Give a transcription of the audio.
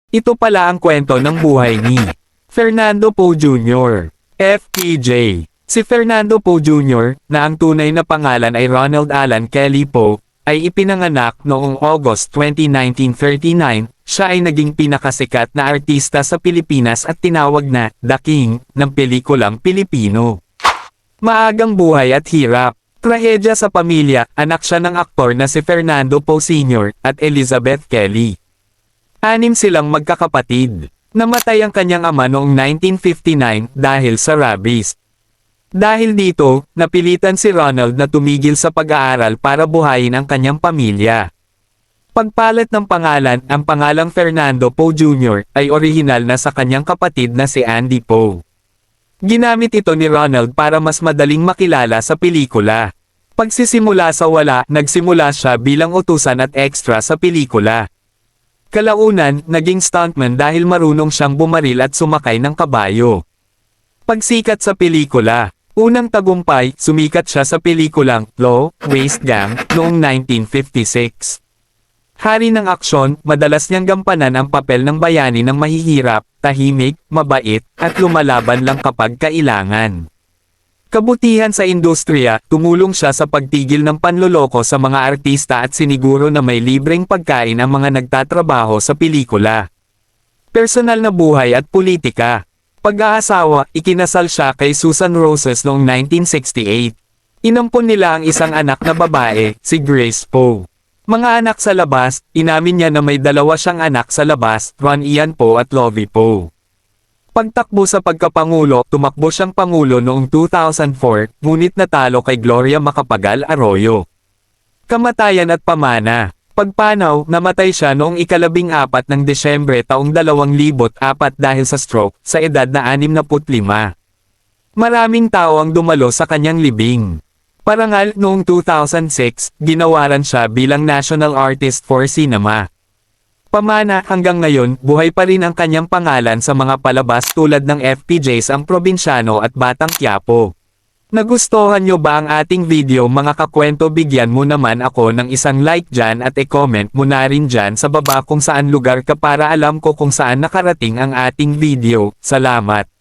Ito pala ang kwento ng buhay ni Fernando Poe Jr. FPJ. Si Fernando Poe Jr., na ang tunay na pangalan ay Ronald Allen Kelly Poe, ay ipinanganak noong August 20, 1939, siya ay naging pinakasikat na artista sa Pilipinas at tinawag na The King ng pelikulang Pilipino. Maagang buhay at hirap. Trahedya sa pamilya, anak siya ng aktor na si Fernando Poe Sr. at Elizabeth Kelly. 6 silang magkakapatid. Namatay ang kanyang ama noong 1959 dahil sa rabies. Dahil dito, napilitan si Ronald na tumigil sa pag-aaral para buhayin ang kanyang pamilya. Pagpalit ng pangalan, ang pangalang Fernando Poe Jr. ay orihinal na sa kanyang kapatid na si Andy Poe. Ginamit ito ni Ronald para mas madaling makilala sa pelikula. Pagsisimula sa wala, nagsimula siya bilang utusan at extra sa pelikula. Kalaunan, naging stuntman dahil marunong siyang bumaril at sumakay ng kabayo. Pagsikat sa pelikula. Unang tagumpay, sumikat siya sa pelikulang Low Waist Gang noong 1956. Hari ng aksyon, madalas niyang gampanan ang papel ng bayani ng mahihirap, tahimik, mabait, at lumalaban lang kapag kailangan. Kabutihan sa industriya, tumulong siya sa pagtigil ng panloloko sa mga artista at siniguro na may libreng pagkain ang mga nagtatrabaho sa pelikula. Personal na buhay at politika. Pag-aasawa, ikinasal siya kay Susan Roses noong 1968. Inampon nila ang isang anak na babae, si Grace Poe. Mga anak sa labas, inamin niya na may 2 siyang anak sa labas, Ron Ian Poe at Lovie Poe. Pagtakbo sa pagkapangulo, tumakbo siyang pangulo noong 2004, ngunit natalo kay Gloria Macapagal Arroyo. Kamatayan at pamana. Pagpanaw, namatay siya noong 14 ng Desyembre taong 2004 dahil sa stroke, sa edad na 65. Maraming tao ang dumalo sa kanyang libing. Parangal, noong 2006, ginawaran siya bilang National Artist for Cinema. Pamana, hanggang ngayon, buhay pa rin ang kanyang pangalan sa mga palabas tulad ng FPJs Ang Probinsyano at Batang Quiapo. Nagustuhan nyo ba ang ating video mga kakwento? Bigyan mo naman ako ng isang like dyan at e-comment mo na rin dyan sa baba kung saan lugar ka para alam ko kung saan nakarating ang ating video. Salamat!